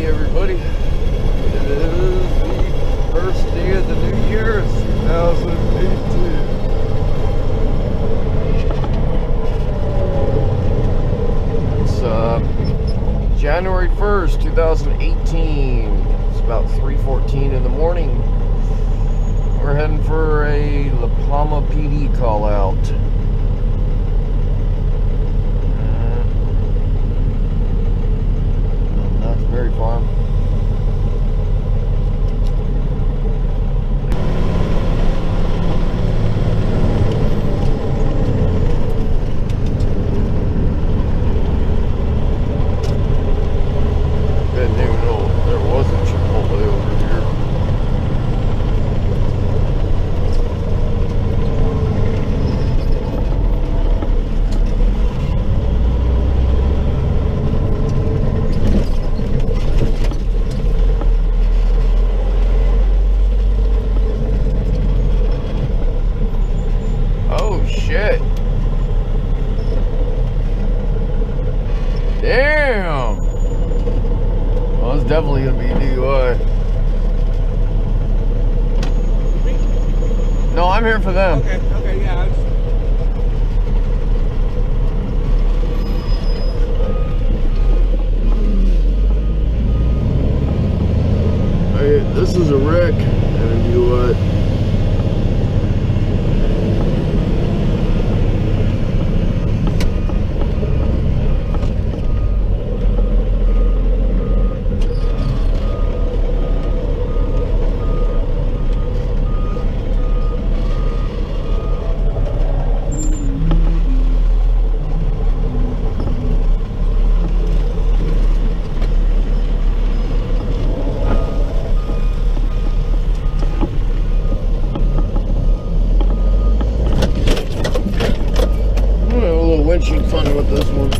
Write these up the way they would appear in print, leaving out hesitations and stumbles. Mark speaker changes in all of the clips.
Speaker 1: Howdy everybody. It is the first day of the new year. It's 2018. It's January 1st, 2018. It's about 3:14 in the morning. We're heading for a Lppd call out. Berry Farm. Didn't even know there was a Chipotle over here. Damn! Well, it's definitely gonna be a DUI. No, I'm here for them.
Speaker 2: Okay, yeah.
Speaker 1: Hey, this is a wreck, and you know what? Windshield fun with this one.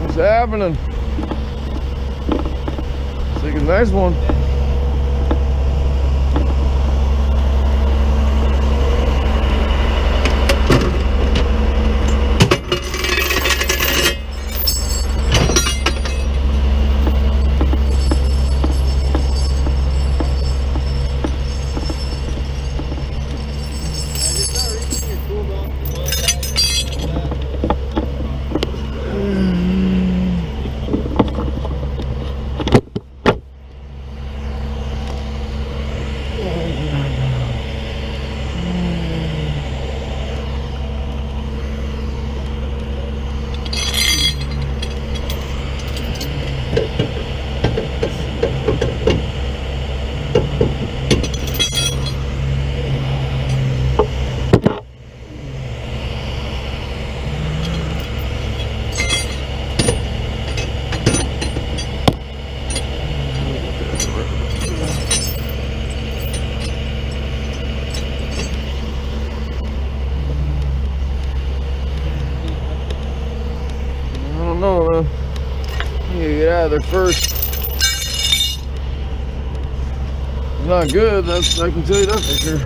Speaker 1: What's happening? Take a nice one. You get out of there first. It's not good, that's, I can tell you that for sure.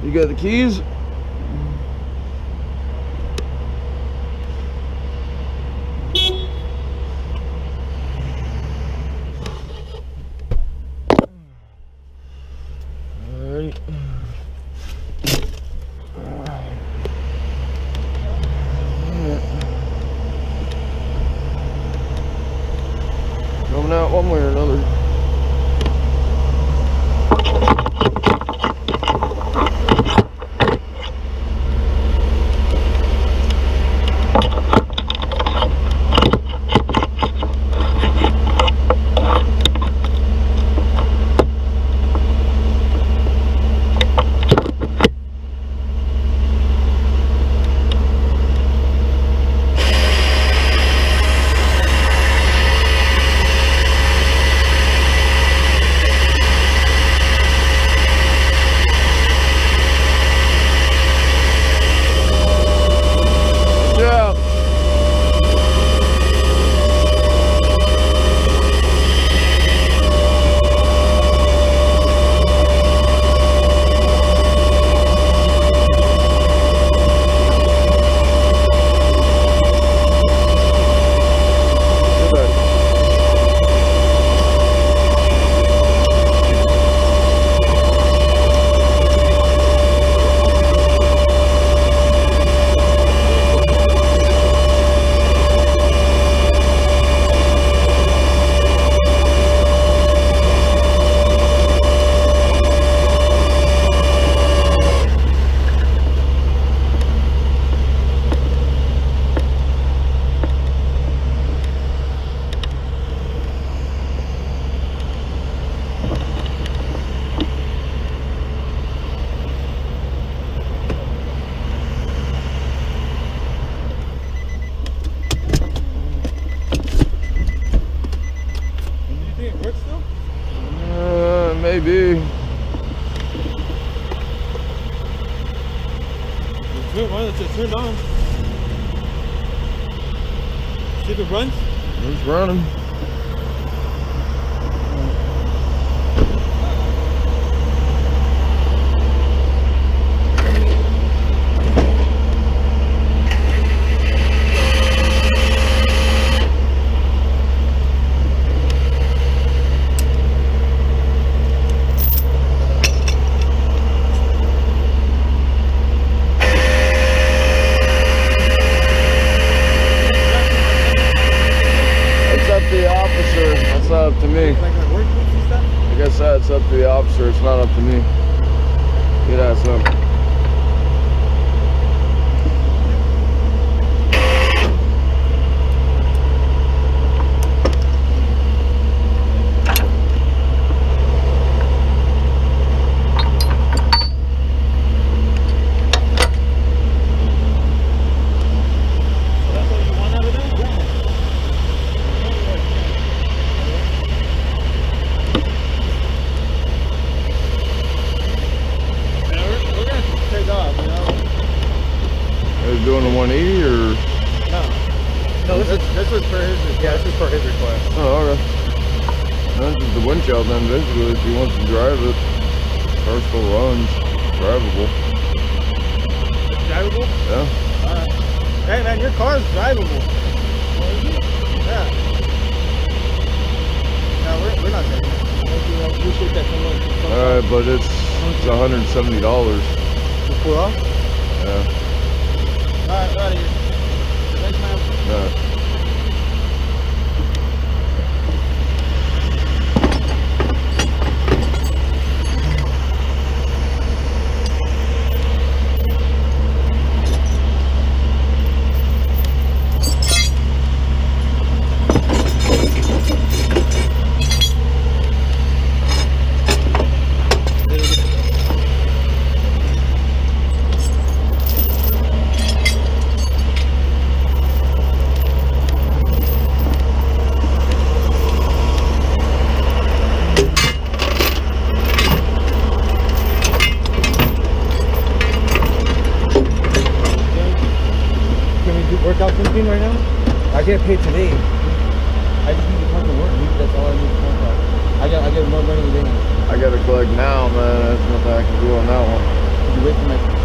Speaker 1: You got the keys? Alright. Coming out one way or another. Maybe.
Speaker 2: Why don't you turn it on? See if it runs?
Speaker 1: It's running. It's not up to me. Like I said, it's up to the officer. It's not up to me. Get ass up. Doing a 180 or?
Speaker 2: No, this was for his, yeah, this is for his request.
Speaker 1: Oh, okay. That's just the windshield then, basically, if he wants to drive it. Car still runs. Drivable.
Speaker 2: It's drivable?
Speaker 1: Yeah.
Speaker 2: Alright. Hey man, your car is drivable. Yeah. No, we're not taking it. We should get someone.
Speaker 1: Alright, but it's $170.
Speaker 2: To pull off?
Speaker 1: Yeah.
Speaker 2: Alright, we're out of here. Thanks, man.
Speaker 1: Yeah.
Speaker 2: working right now? I get paid today. I just need to come to work. That's all I need to come about. I get more money than
Speaker 1: I gotta collect now, man. There's nothing I can do on that one.
Speaker 2: Did you wait for my family?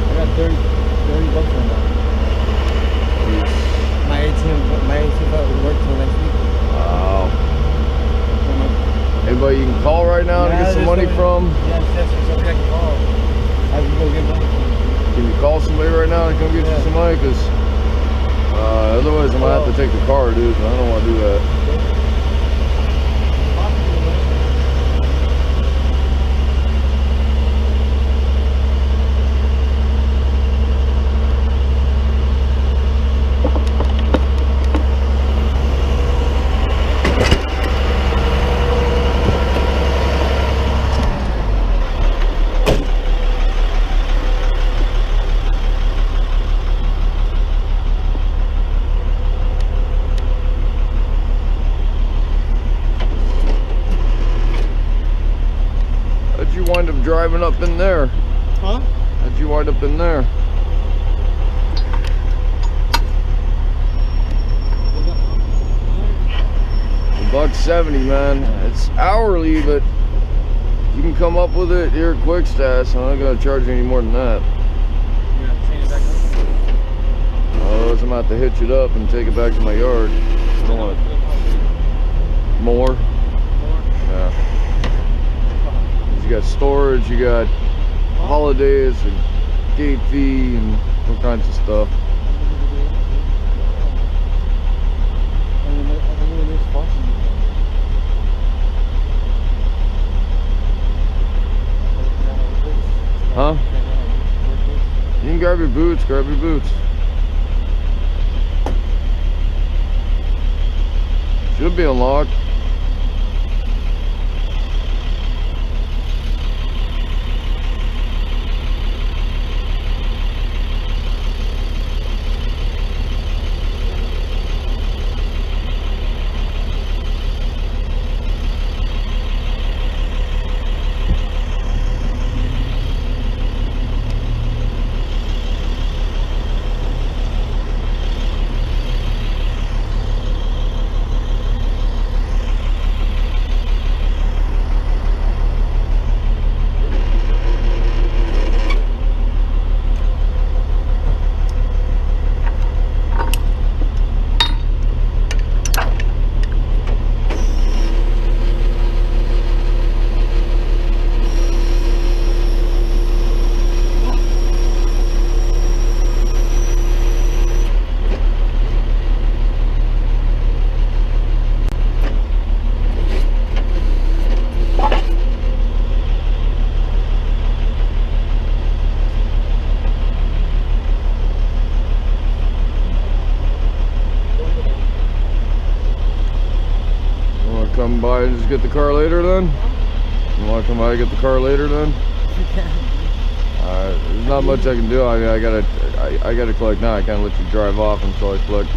Speaker 2: I got 30 bucks on that. My ATM will work till next week.
Speaker 1: Wow. Anybody you can call right now to get some money from?
Speaker 2: Yes, there's somebody I can call. I can go get money.
Speaker 1: Can you call somebody right now to come get you some money? Because otherwise I'm going to have to take the car, dude. I don't want to do that. How'd you wind up driving up in there?
Speaker 2: Huh?
Speaker 1: How'd you wind up in there? $1.70, man. It's hourly, but you can come up with it here at Quick Stats. I'm not gonna charge you any more than that.
Speaker 2: You're gonna change it back up?
Speaker 1: Otherwise, I'm gonna have to hitch it up and take it back to my yard. I don't want it. More? Yeah. You got storage, you got holidays, and gate fee, and all kinds of stuff. Huh? You can grab your boots, grab your boots. Should be unlocked. Come by and just get the car later then? You want to come by and get the car later then? There's not much I can do. I mean, I gotta collect now. I can't let you drive off until I collect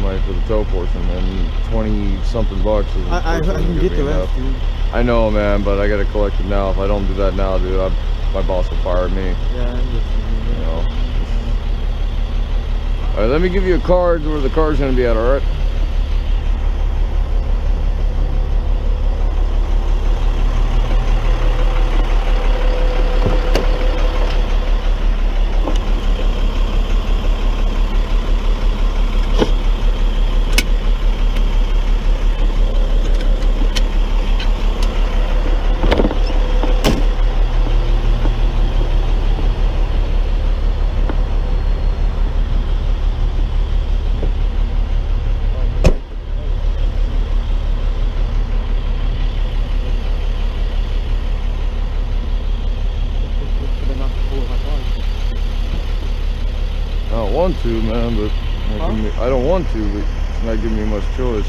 Speaker 1: money for the tow portion. And 20 something bucks is
Speaker 2: I can get the rest, dude.
Speaker 1: I know, man, but I gotta collect it now. If I don't do that now, dude, my boss will fire me.
Speaker 2: Yeah,
Speaker 1: you know. All right, let me give you a card where the car's gonna be at. All right. I don't want to, man, but I don't want to, but it's not giving me much choice.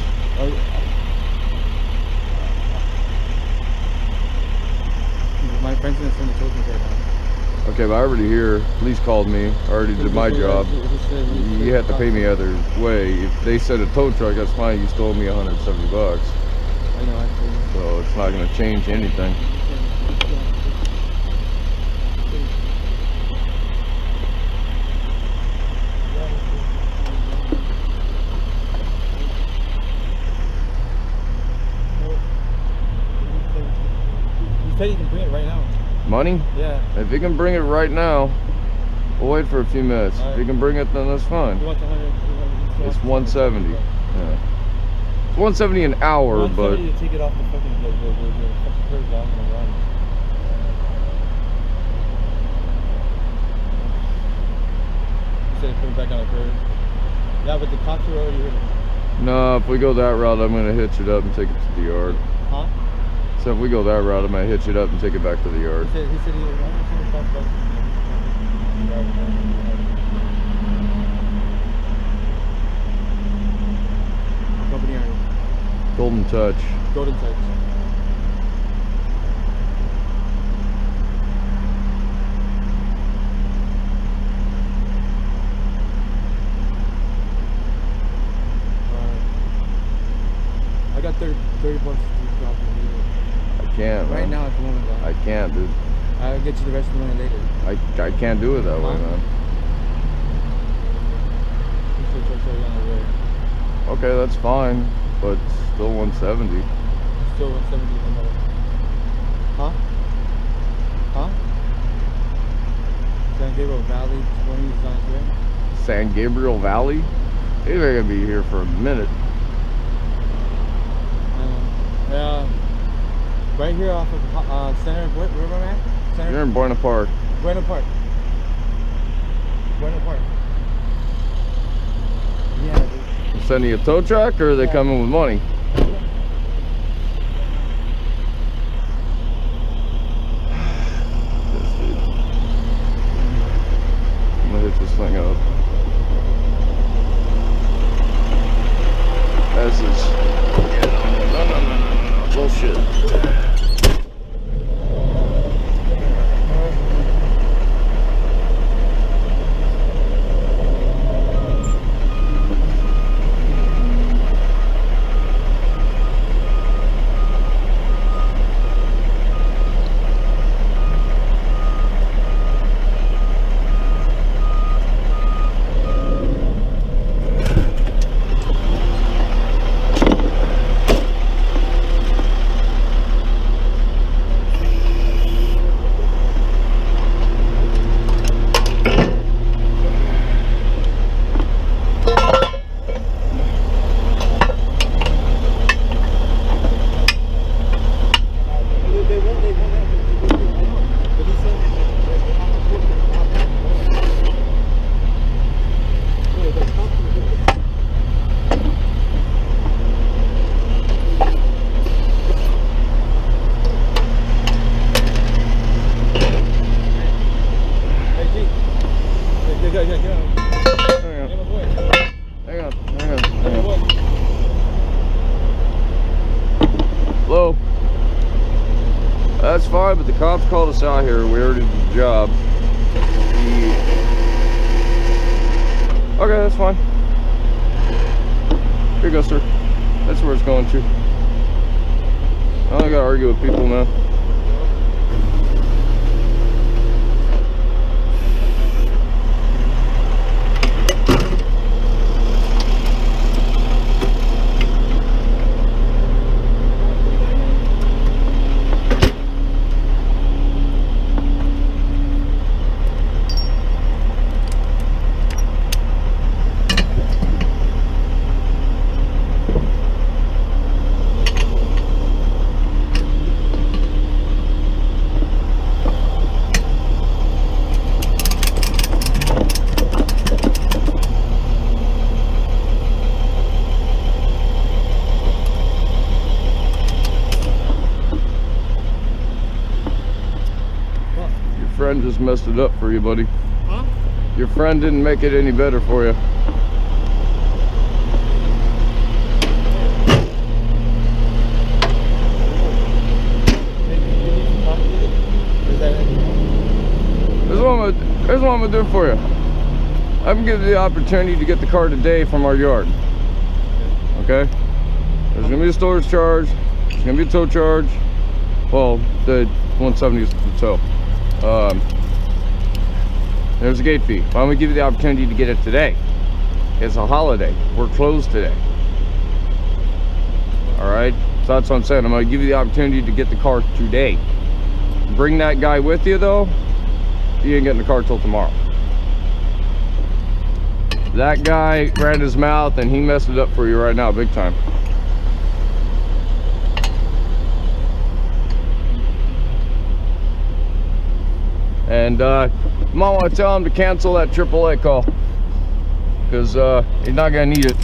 Speaker 2: My friend's gonna send the tokens right now.
Speaker 1: Okay, but I already here. Police called me. I already did my job. You have to pay me either way. If they said a tow truck, that's fine. You stole me 170 bucks.
Speaker 2: I know, actually.
Speaker 1: So it's not gonna change anything.
Speaker 2: said he can bring it right now.
Speaker 1: Money?
Speaker 2: Yeah.
Speaker 1: If he can bring it right now, we'll wait for a few minutes.
Speaker 2: Right.
Speaker 1: If he can bring it, then that's fine.
Speaker 2: He wants 100.
Speaker 1: It's 170. Yeah. It's 170 an hour, but.
Speaker 2: 170 to take it off the fucking curb that I'm gonna run. Instead of putting it back on the curb. Yeah, but the cops are already here.
Speaker 1: No, if we go that route, I'm gonna hitch it up and take it to the yard.
Speaker 2: Huh?
Speaker 1: So if we go that route, I'm gonna hitch it up and take it back to the yard.
Speaker 2: He said he was going to talk about company iron.
Speaker 1: Golden Touch.
Speaker 2: Golden Touch. I got 30 bucks to drop in here.
Speaker 1: I can't,
Speaker 2: Right
Speaker 1: man.
Speaker 2: now at the moment, though.
Speaker 1: I can't, dude.
Speaker 2: I'll get you the rest of the money later.
Speaker 1: I can't do it that way, man.
Speaker 2: I'm still on the road.
Speaker 1: Okay, that's fine, but still 170.
Speaker 2: Still 170 no matter. Huh? Huh? San Gabriel Valley 20 is on its way.
Speaker 1: San Gabriel Valley? They're gonna be here for a minute.
Speaker 2: Yeah. Right here off of Center, where am I at? Center?
Speaker 1: You're in Buena Park.
Speaker 2: Buena Park. Buena Park. Yeah, dude.
Speaker 1: You sending a tow truck, or are they coming with money? This dude. I'm gonna hit this thing up. This is. No. Bullshit. Hello? That's fine, but the cops called us out here. We already did the job. Okay, that's fine. Here you go, sir. That's where it's going to. I don't gotta argue with people, man. Friend just messed it up for you, buddy.
Speaker 2: Huh?
Speaker 1: Your friend didn't make it any better for you. Here's what I'm gonna do for you. I'm gonna give you the opportunity to get the car today from our yard. Okay? There's gonna be a storage charge. There's gonna be a tow charge. Well, the 170 is the tow. There's a gate fee. Why don't we give you the opportunity to get it today? It's a holiday. We're closed today. All right? So that's what I'm saying. I'm going to give you the opportunity to get the car today. bring that guy with you though, you ain't getting the car till tomorrow. That guy ran his mouth and he messed it up for you right now, big time. And you might want to tell him to cancel that AAA call, because he's not gonna need it.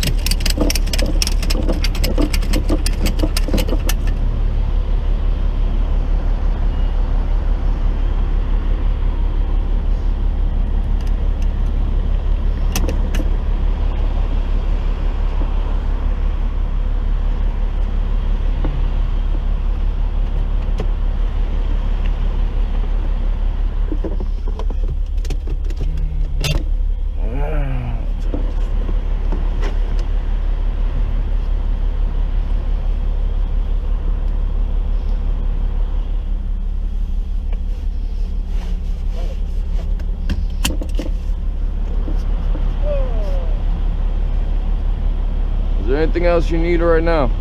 Speaker 1: Is there anything else you need right now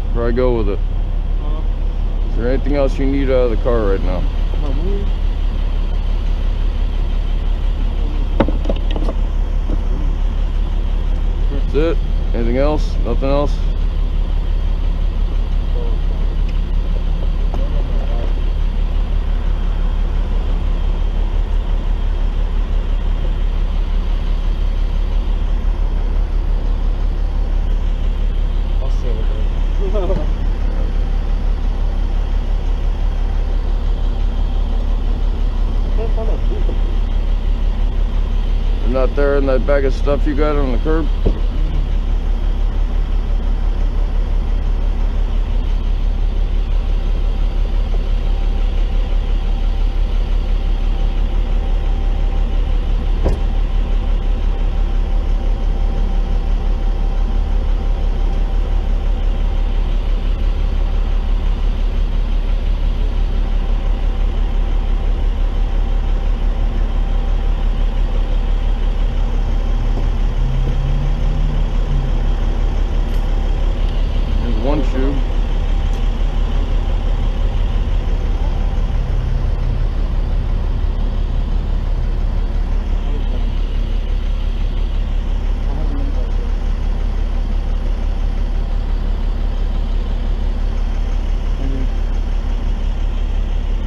Speaker 1: before I go with it? Is there anything else you need out of the car right now? That's it? Anything else? Nothing else? They're not there in that bag of stuff you got on the curb?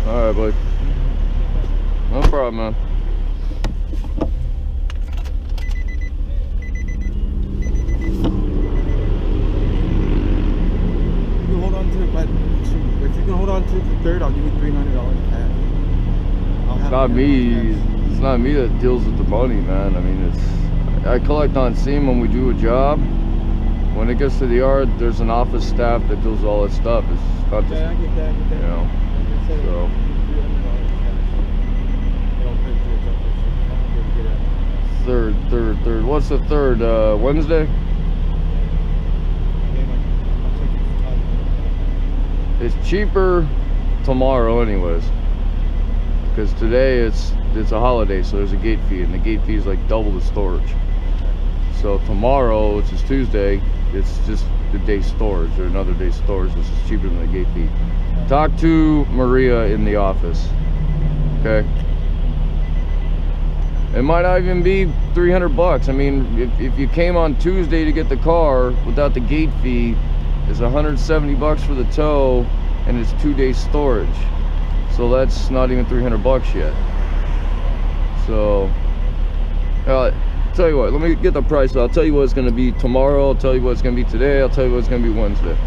Speaker 1: Alright, buddy. No problem, man.
Speaker 2: You can hold on to it, but if you can hold on to the third, I'll give you $300 cash.
Speaker 1: It's not me. It's not me that deals with the money, man. I mean, I collect on scene when we do a job. When it gets to the yard, there's an office staff that does all that stuff. It's not just,
Speaker 2: I get that.
Speaker 1: you know. So. Third. What's the third? Wednesday? It's cheaper tomorrow, anyways. Because today it's a holiday, so there's a gate fee, and the gate fee is like double the storage. So tomorrow, which is Tuesday, it's just the day's storage or another day's storage, which is cheaper than the gate fee. Talk to Maria in the office. Okay. It might not even be 300 bucks. I mean, if you came on Tuesday to get the car without the gate fee, it's 170 bucks for the tow, and it's 2 days storage. So that's not even 300 bucks yet. So, tell you what, let me get the price. I'll tell you what it's gonna be tomorrow. I'll tell you what it's gonna be today. I'll tell you what it's gonna be Wednesday.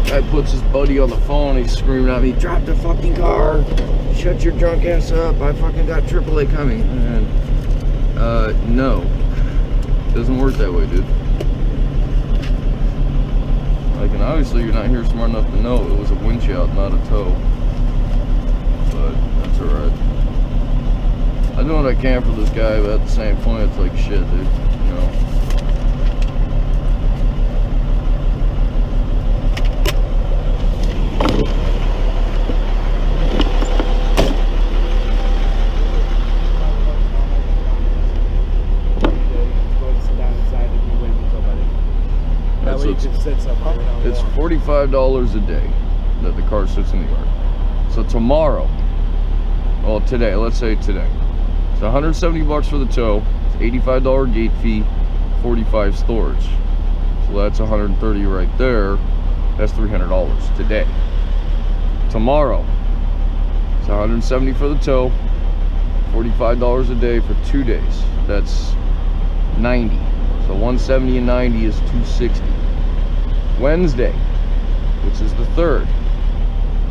Speaker 1: Guy puts his buddy on the phone, he's screaming at me, drop the fucking car, shut your drunk ass up, I fucking got AAA coming. And no, doesn't work that way, dude. Like, and obviously you're not here smart enough to know it was a windshield, not a tow, but that's alright. I do what I can for this guy, but at the same point it's like shit, dude, you know. $45 a day that the car sits in the yard. So tomorrow, well today, let's say today, it's 170 bucks for the tow, it's $85 gate fee, 45 storage. So that's 130 right there. That's $300 today. Tomorrow, it's 170 for the tow, $45 a day for 2 days. That's 90. So 170 and 90 is 260. Wednesday, which is the 3rd,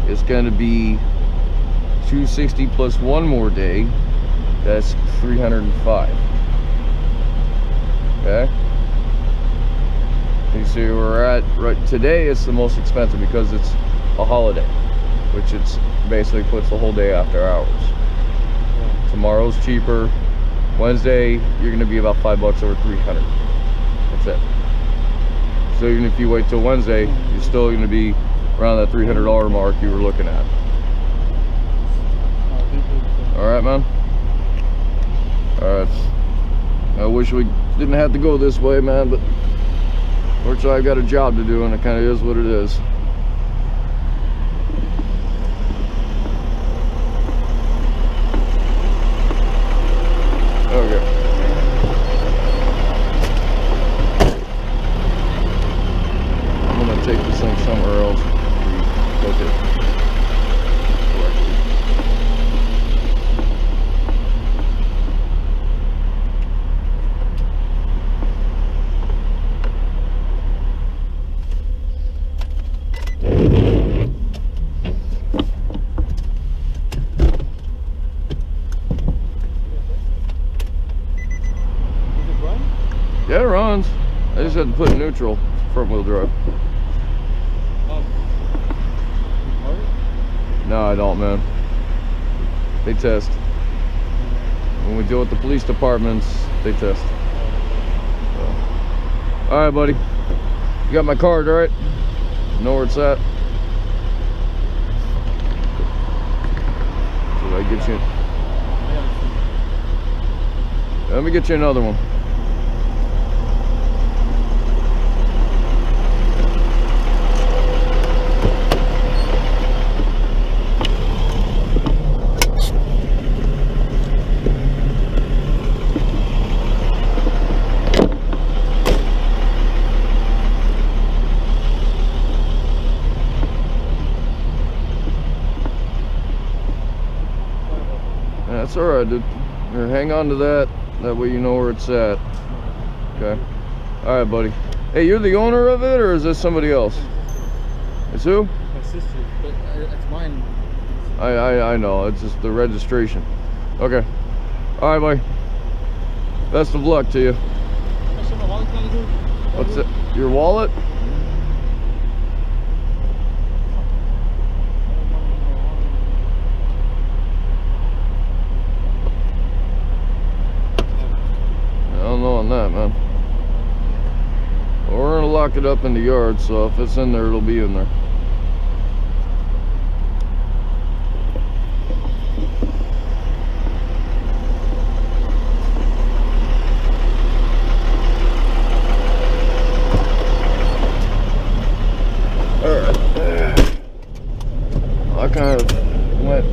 Speaker 1: is going to be 260 plus one more day. That's 305. Okay. You see where we're at right today. It's the most expensive because it's a holiday, which it's basically puts the whole day after hours. Tomorrow's cheaper. Wednesday, you're going to be about $5 over 300. That's it. So even if you wait till Wednesday, you're still going to be around that $300 mark you were looking at. All right, man. All right. I wish we didn't have to go this way, man, but fortunately I've got a job to do, and it kind of is what it is. Okay. I'm gonna take this thing somewhere else. Okay. Yeah, it runs. I just had to put neutral, front wheel drive. No, I don't, man. They test. When we deal with the police departments, they test. So. All right, buddy. You got my card, all right? Know where it's at? Should I get you? Let me get you another one. That's all right, dude. Here, hang on to that. That way you know where it's at. Okay. All right, buddy. Hey, you're the owner of it, or is this somebody else? It's who?
Speaker 2: My sister, but it's mine.
Speaker 1: I know. It's just the registration. Okay. All right, buddy. Best of luck to you. What's it? Your wallet? On that, man. Well, we're gonna lock it up in the yard, so if it's in there, it'll be in there. Alright. I kind of went,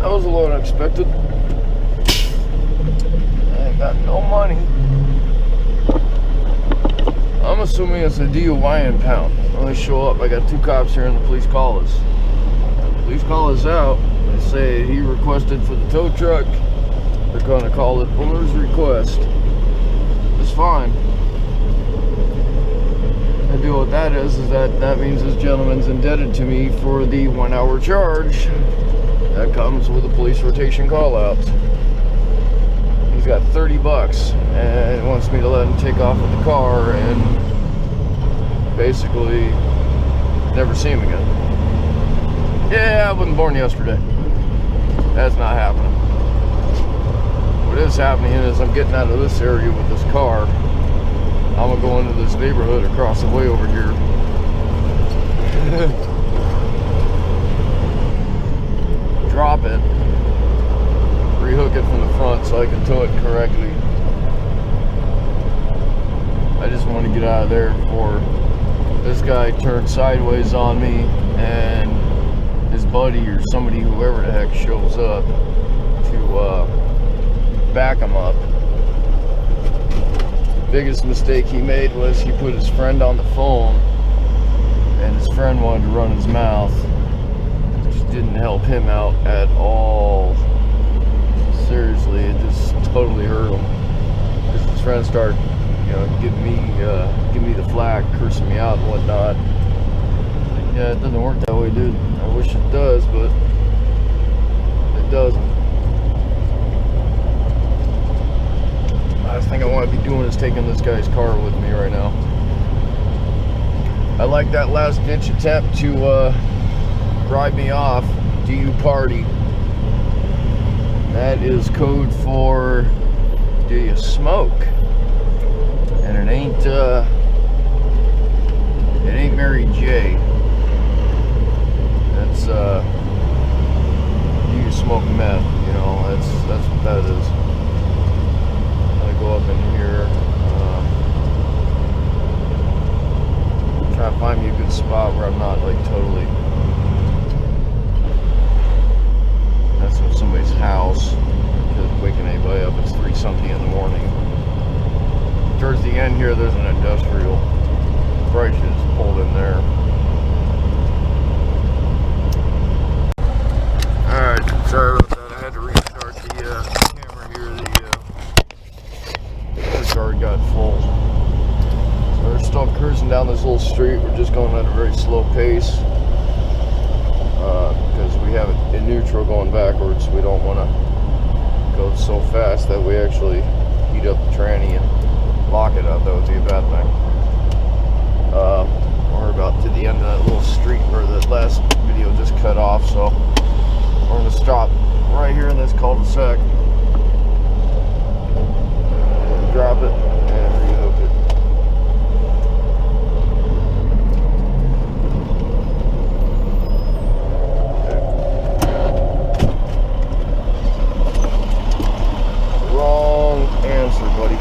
Speaker 1: that was a little unexpected. I ain't got no money. I'm assuming it's a DUI impound. When they show up, I got 2 cops here and the police call us. The police call us out. They say he requested for the tow truck. They're going to call it owner's request. It's fine. The deal with that is that means this gentleman's indebted to me for the 1-hour charge. That comes with a police rotation call out. He's got 30 bucks and wants me to let him take off with the car and basically never see him again. Yeah, I wasn't born yesterday. That's not happening. What is happening is I'm getting out of this area with this car. I'm gonna go into this neighborhood across the way over here. Drop it. Rehook it from the front so I can tow it correctly. I just want to get out of there before this guy turned sideways on me, and his buddy or somebody, whoever the heck, shows up to back him up. Biggest mistake he made was he put his friend on the phone, and his friend wanted to run his mouth, which didn't help him out at all. Seriously, it just totally hurt him, because his friend started, you know, giving me the flack, cursing me out and whatnot. Yeah, it doesn't work that way, dude. I wish it does, but it doesn't. Last thing I want to be doing is taking this guy's car with me right now. I like that last ditch attempt to drive me off. Do you party? That is code for do you smoke? And it ain't Mary J. That's do you smoke meth? You know, that's what that is. Go up in here, try to find me a good spot where I'm not like totally messing with somebody's house, because waking anybody up, it's 3-something in the morning. Towards the end here, there's an industrial. Probably should have pulled in there. Alright, sorry about that. I had to restart the camera here. The guard got full. So we're still cruising down this little street. We're just going at a very slow pace because we have it in neutral going backwards. We don't want to go so fast that we actually heat up the tranny and lock it up. That would be a bad thing. We're about to the end of that little street where the last video just cut off, so we're going to stop right here in this cul-de-sac. Drop it and rehook it. Okay. Wrong answer, buddy.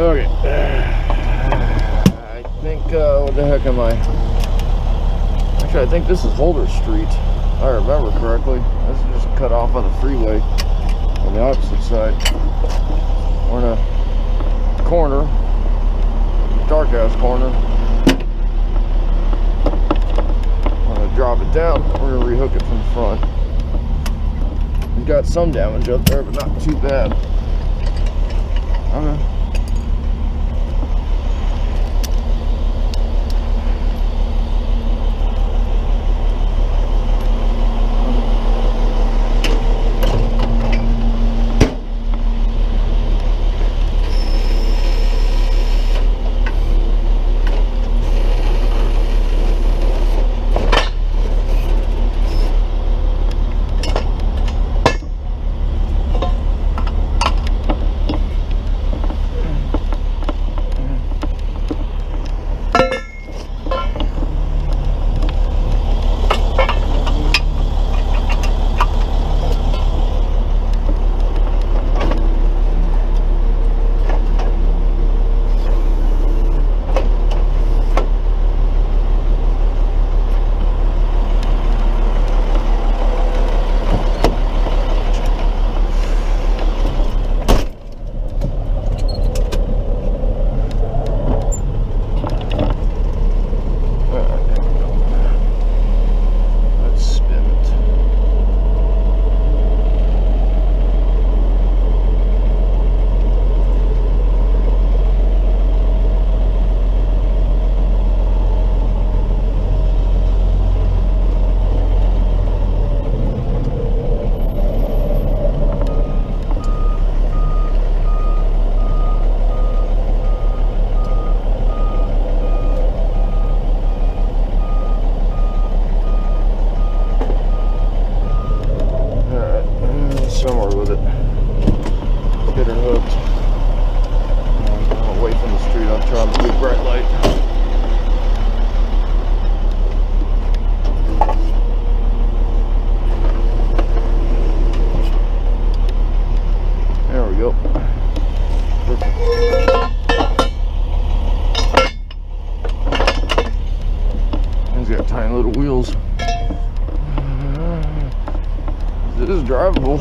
Speaker 1: Okay, I think, what the heck am I? Actually, I think this is Holder Street, if I remember correctly. This is just cut off on the freeway on the opposite side. We're in a corner, dark ass corner. I'm gonna drop it down, we're gonna rehook it from the front. We've got some damage up there, but not too bad. Okay. Away from the street, I'm trying to be bright. is drivable.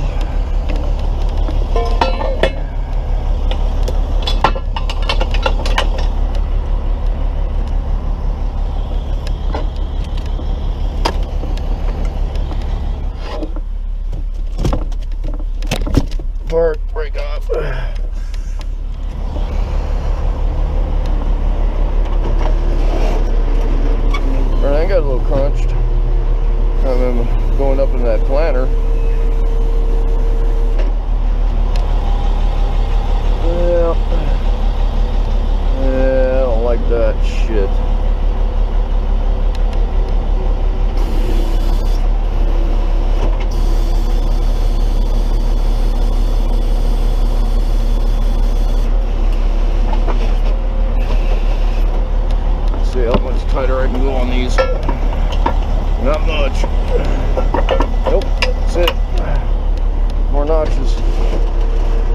Speaker 1: Park, break off. I got a little crunched. I'm going up in that planter. Yeah, I don't like that shit. Let's see how much tighter I can go on these. Not much. Nope, that's it. More notches.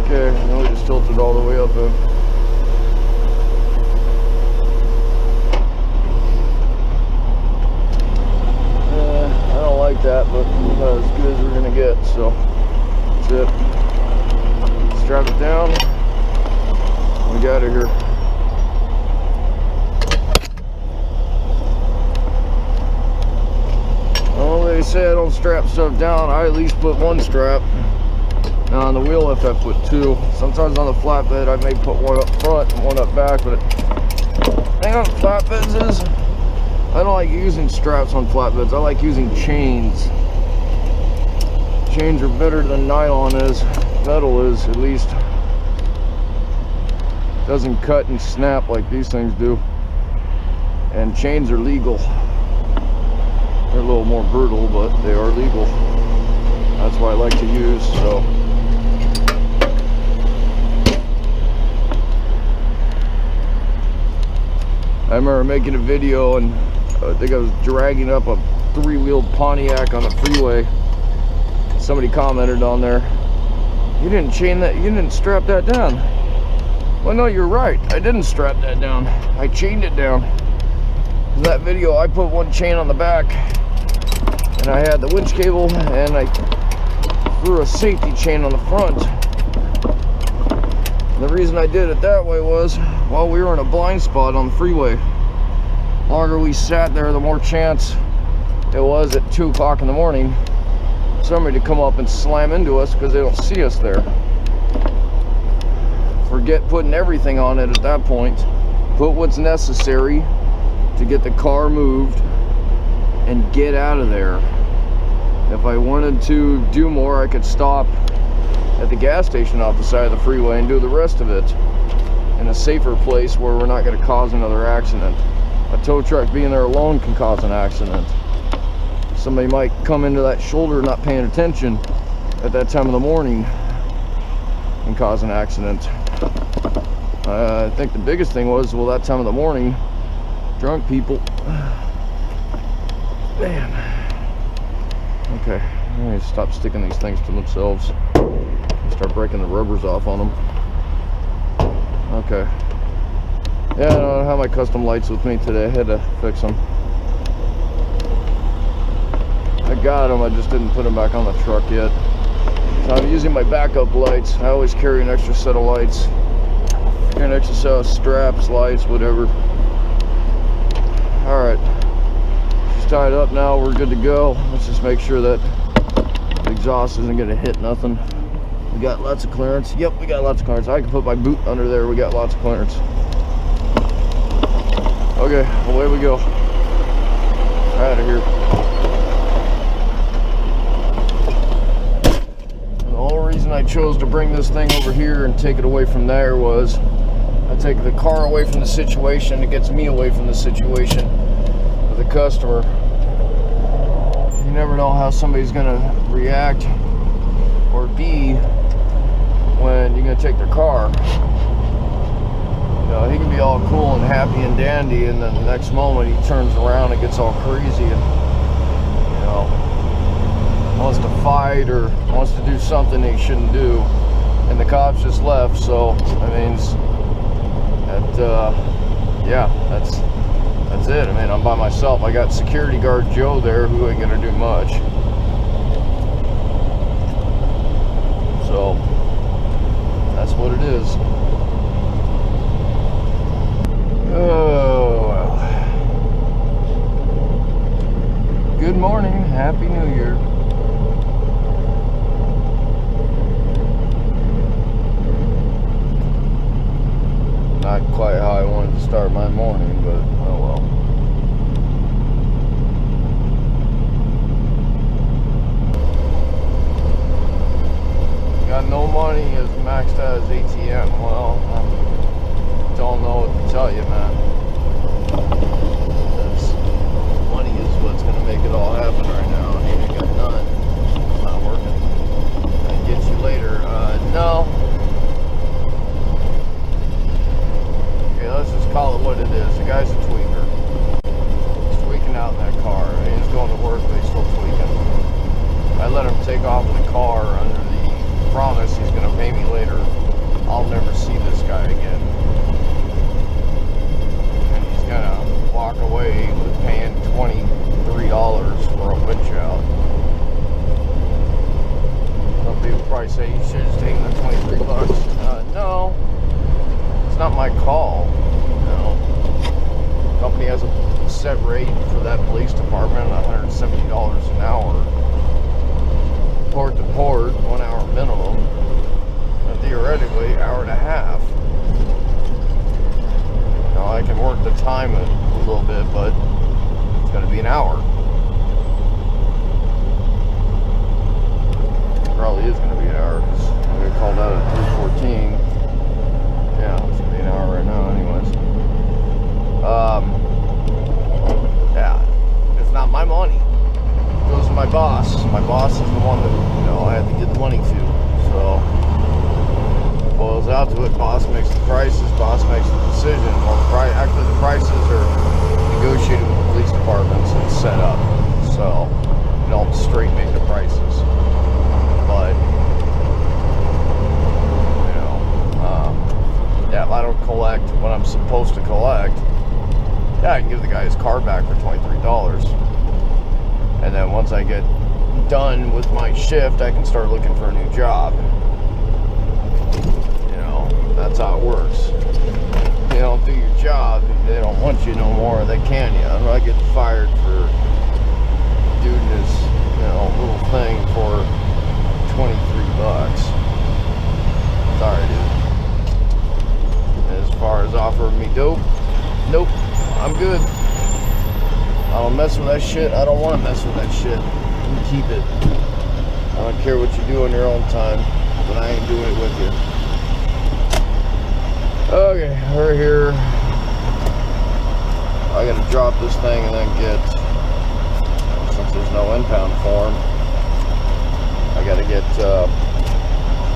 Speaker 1: Okay, now we just tilted all the way up then. I don't like that, but not as good as we're gonna get, so that's it. Strap it down. We got it here. They say I don't strap stuff down. I at least put one strap. Now on the wheel lift I put two. Sometimes on the flatbed I may put one up front and one up back, but the thing on flatbeds is I don't like using straps on flatbeds. I like using chains. Chains are better than nylon is. Metal is, at least. Doesn't cut and snap like these things do. And chains are legal. They're a little more brutal, but they are legal. That's why I like to use, so. I remember making a video and I think I was dragging up a three-wheeled Pontiac on the freeway. Somebody commented on there, you didn't chain that, you didn't strap that down. Well, no, you're right. I didn't strap that down. I chained it down. In that video, I put one chain on the back and I had the winch cable and I threw a safety chain on the front. And the reason I did it that way was, well, we were in a blind spot on the freeway. The longer we sat there, the more chance it was at 2 o'clock in the morning somebody to come up and slam into us because they don't see us there. Forget putting everything on it at that point. Put what's necessary to get the car moved and get out of there. If I wanted to do more, I could stop at the gas station off the side of the freeway and do the rest of it in a safer place where we're not going to cause another accident. A tow truck being there alone can cause an accident. Somebody might come into that shoulder not paying attention at that time of the morning and cause an accident. I think the biggest thing was, well, that time of the morning, drunk people. Man. Okay, I'm gonna stop sticking these things to themselves. Start breaking the rubbers off on them. Okay. Yeah, I don't have my custom lights with me today. I had to fix them. I got them, I just didn't put them back on the truck yet. So I'm using my backup lights. I always carry an extra set of lights. An extra set of straps, lights, whatever. Alright. She's tied up now, we're good to go. Let's just make sure that the exhaust isn't going to hit nothing. We got lots of clearance. Yep, we got lots of clearance. I can put my boot under there. We got lots of clearance. Okay, away we go. Out of here. The whole reason I chose to bring this thing over here and take it away from there was I take the car away from the situation. It gets me away from the situation with the customer. You never know how somebody's gonna react or be when you're gonna take their car. You know, he can be all cool and happy and dandy, and then the next moment he turns around and gets all crazy and, you know, wants to fight or wants to do something he shouldn't do. And the cops just left, so I mean, yeah, that's it. I mean, I'm by myself. I got security guard Joe there who ain't gonna do much. money is maxed out as ATM. Well, I don't know what to tell you, man. Because money is what's going to make it all happen right now. And ain't got none. It's not working. I'll get you later. No. Okay, let's just call it what it is. The guy's a tweaker. He's tweaking out in that car. He's going to work, but he's still tweaking. I let him take off in the car under the promise he's going to pay me later. I'll never see this guy again. And he's going to walk away with paying $23 for a windshield. Some people probably say you should have just taken the 23 bucks. No, it's not my call. The company has a set rate for that police department, $170 an hour. Port to port, 1 hour minimum, and theoretically, hour and a half. Now I can work the time a little bit, but it's going to be an hour. It probably is going to be an hour because I got called out at 3:14. Yeah, it's going to be an hour right now, anyways. Yeah, it's not my money. It goes to my boss. My boss is the one that, I have to get the money to. So, boils out to it. Boss makes the prices. Boss makes the decision. Well, actually, the prices are negotiated with the police departments and set up. So, you don't straight make the prices. But, yeah, if I don't collect what I'm supposed to collect, yeah, I can give the guy his car back for $23. And then once I get done with my shift, I can start looking for a new job. That's how it works. If you don't do your job, they don't want you no more, they can you. I get fired for doing this, little thing for 23 bucks. Sorry, dude. As far as offering me dope, nope, I'm good. I don't mess with that shit. I don't want to mess with that shit. You keep it. I don't care what you do on your own time, but I ain't doing it with you. Okay, we're here. I gotta drop this thing and then get, since there's no impound form, I gotta get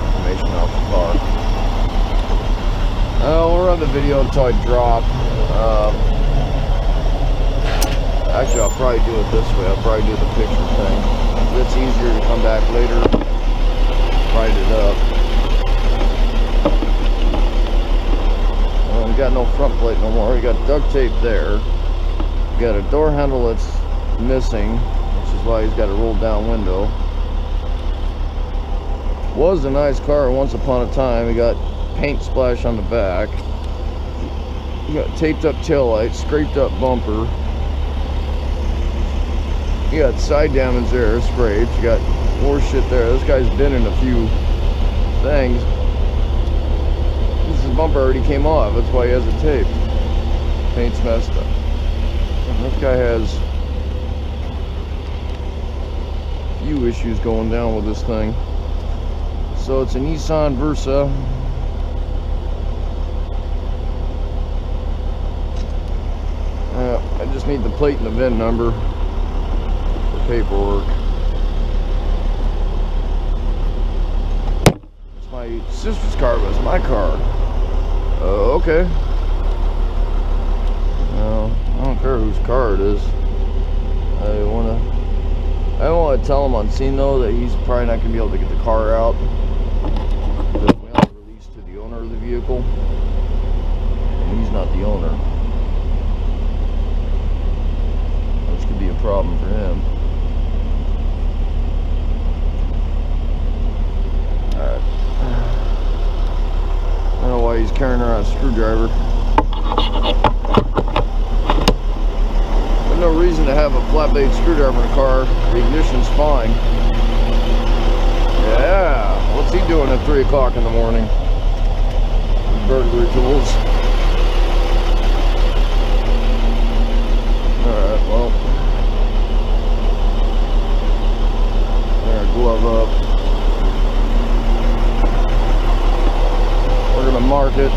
Speaker 1: information off the car. We'll run the video until I drop. Actually, I'll probably do it this way. I'll probably do the picture thing. If it's easier to come back later, write it up. Well, we got no front plate no more. We got duct tape there. We got a door handle that's missing, which is why he's got a rolled down window. Was a nice car once upon a time. We got paint splash on the back. You got taped up taillight, scraped up bumper. You got side damage there, scraped. You got more shit there. This guy's been in a few things. This bumper already came off. That's why he has it taped. Paint's messed up. And this guy has a few issues going down with this thing. So it's a Nissan Versa. I just need the plate and the VIN number. Paperwork. It's my sister's car, but it's my car. Okay. No, I don't care whose car it is. I don't want to tell him on scene though that he's probably not going to be able to get the car out. Because we only released to the owner of the vehicle, and he's not the owner. Which could be a problem for him. I don't know why he's carrying around a screwdriver. There's no reason to have a flat blade screwdriver in a car. The ignition's fine. Yeah, what's he doing at 3 o'clock in the morning? Burglary tools. Alright, well. There, glove up. market.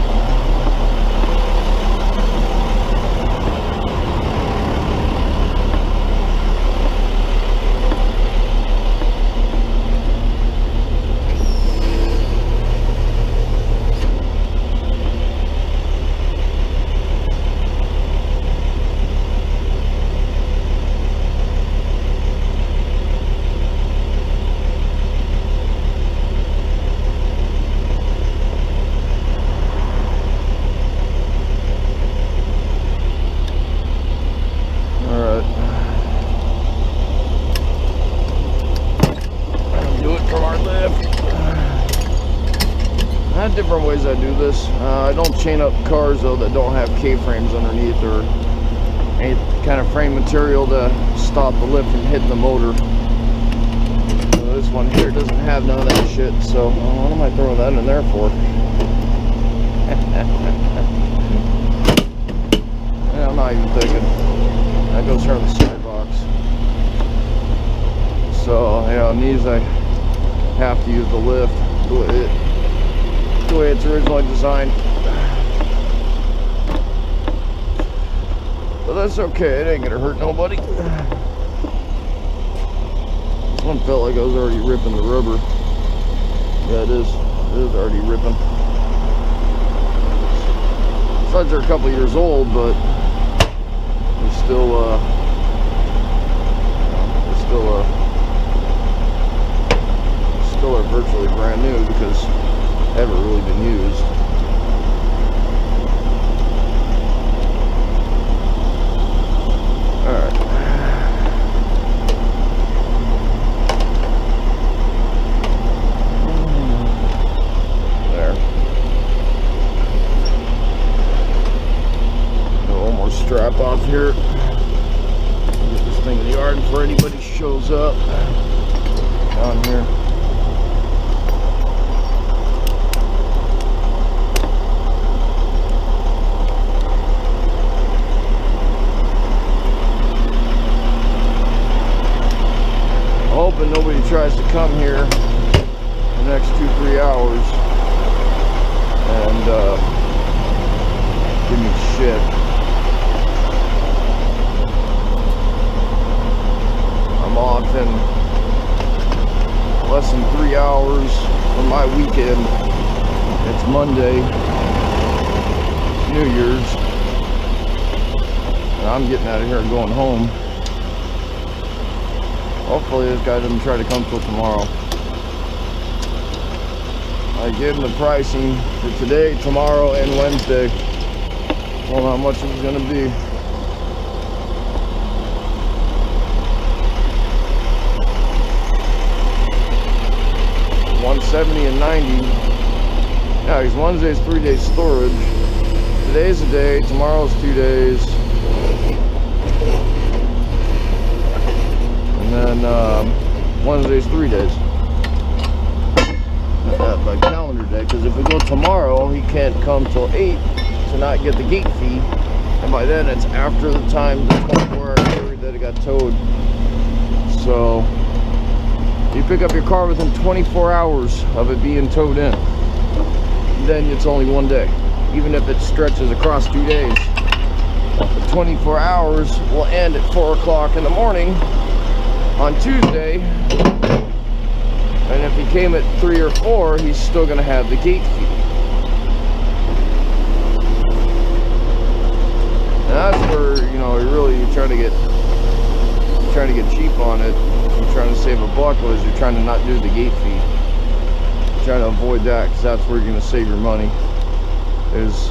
Speaker 1: Different ways I do this. I don't chain up cars though that don't have K-frames underneath or any kind of frame material to stop the lift from hitting the motor. This one here doesn't have none of that shit, so what am I throwing that in there for? Yeah, I'm not even thinking. That goes here on the side box. So yeah, on these I have to use the lift. The way it's originally designed, but that's okay. It ain't gonna hurt nobody. This one felt like I was already ripping the rubber. Yeah, it is already ripping. Besides, they're a couple years old, but they're still are virtually brand new because haven't really been used. Alright. There. One more strap off here. Get this thing in the yard before anybody shows up down here. Hoping nobody tries to come here the next 2-3 hours and give me shit. I'm off in less than 3 hours from my weekend. It's Monday, New Year's, and I'm getting out of here and going home. Hopefully this guy doesn't try to come till tomorrow. I gave him the pricing for today, tomorrow, and Wednesday. I don't know how much it was going to be. $170 and $90. Yeah, because Wednesday's 3-day storage. Today's a day, tomorrow's 2 days. And then Wednesday's 3 days. By calendar day, because if we go tomorrow, he can't come till 8 to not get the gate fee, and by then it's after the time, the 24-hour period that it got towed. So you pick up your car within 24 hours of it being towed in, then it's only 1 day, even if it stretches across 2 days. The 24 hours will end at 4 o'clock in the morning on Tuesday. And if he came at 3 or 4, he's still going to have the gate fee. And that's where, you know, you're trying to get cheap on it. You're trying to save a buck, was you're trying to not do the gate fee. You're trying to avoid that, because that's where you're going to save your money, is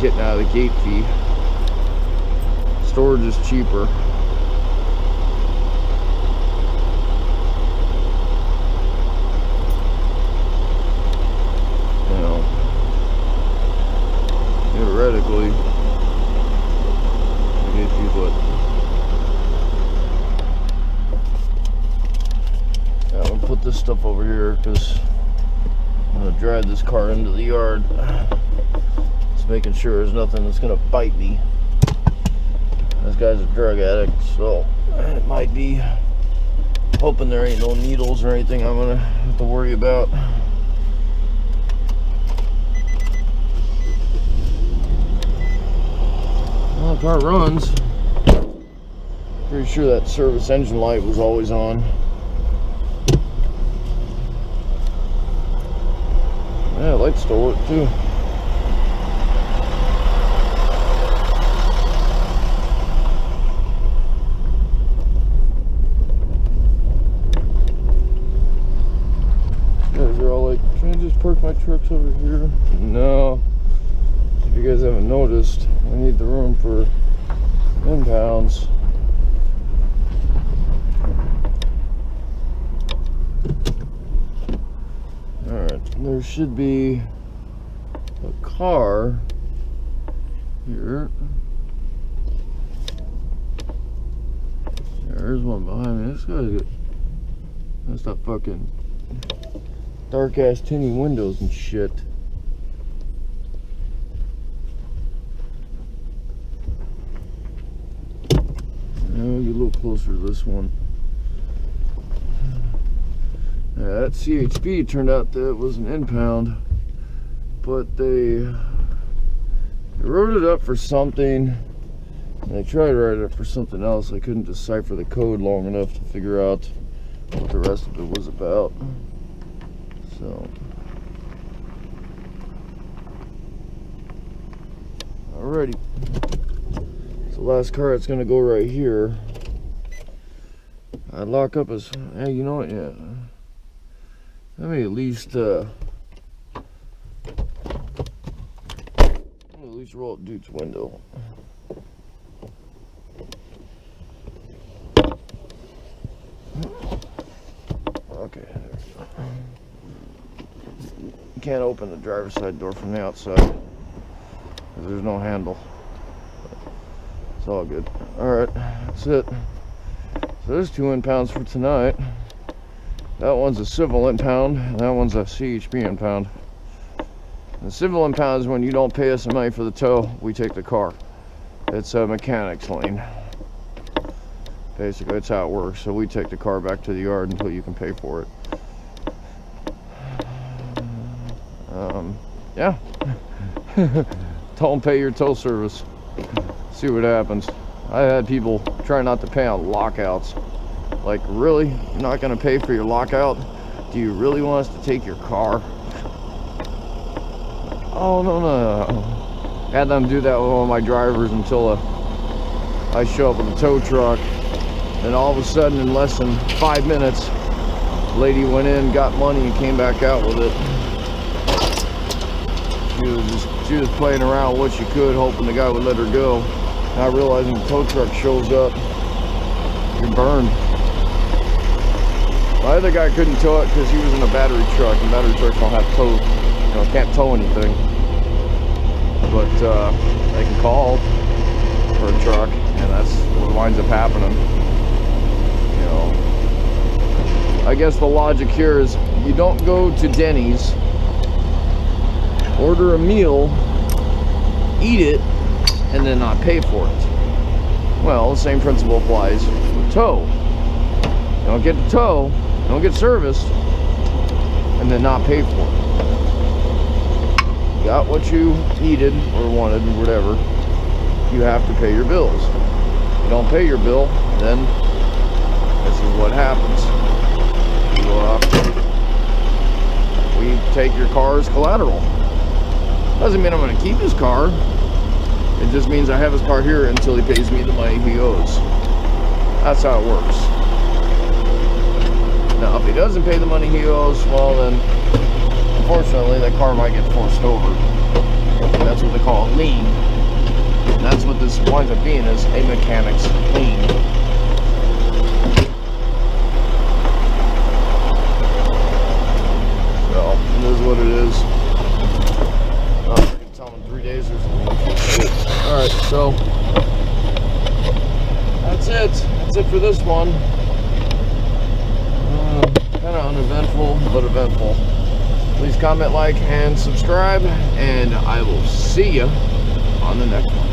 Speaker 1: getting out of the gate fee. Storage is cheaper. Theoretically, the gate fee's what? Yeah, I'm gonna put this stuff over here because I'm gonna drive this car into the yard. Just making sure there's nothing that's gonna bite me. This guy's a drug addict, so it might be. Hoping there ain't no needles or anything I'm gonna have to worry about. car runs. Pretty sure that service engine light was always on. Yeah, lights still work too. Guys are all like, can I just park my trucks over here? No. If you guys haven't noticed, I need the room for impounds. Alright, there should be a car here. There's one behind me. This guy's got, that's that fucking dark ass tinny windows and shit. Now we get a little closer to this one. Yeah, that CHP turned out that it was an impound, but they wrote it up for something, and they tried to write it up for something else. I couldn't decipher the code long enough to figure out what the rest of it was about. So, alrighty. So the last car that's gonna go right here. I'd lock up his, hey, you know what, yeah. Let me at least roll up dude's window. Okay, there we go. You can't open the driver's side door from the outside because there's no handle. It's all good. Alright, that's it. So there's 2 impounds for tonight. That one's a civil impound, and that one's a CHP impound. The civil impound is when you don't pay us the money for the tow, we take the car. It's a mechanic's lien. Basically, that's how it works. So we take the car back to the yard until you can pay for it. Yeah. Don't pay your tow service. See what happens. I had people try not to pay on lockouts. Like, really? You're not going to pay for your lockout? Do you really want us to take your car? Oh, no. Had them do that with one of my drivers until I show up with a tow truck. And all of a sudden, in less than 5 minutes, the lady went in, got money, and came back out with it. She was playing around with what she could, hoping the guy would let her go. Not realizing the tow truck shows up, you're burned. My other guy couldn't tow it because he was in a battery truck, and battery trucks don't have tow, you know, can't tow anything. But they can call for a truck, and that's what winds up happening. You know, I guess the logic here is you don't go to Denny's, order a meal, eat it, and then not pay for it. Well, the same principle applies with tow. You don't get to tow, you don't get service, and then not pay for it. You got what you needed or wanted or whatever, you have to pay your bills. If you don't pay your bill, then this is what happens. We take your car as collateral. Doesn't mean I'm going to keep his car. It just means I have his car here until he pays me the money he owes. That's how it works. Now, if he doesn't pay the money he owes, well then, unfortunately, that car might get forced over. And that's what they call a lien. And that's what this winds up being, is a mechanic's lien. So, it is what it is. Tell them 3 days or something. Alright, so that's it. That's it for this one. Kind of uneventful, but eventful. Please comment, like, and subscribe, and I will see you on the next one.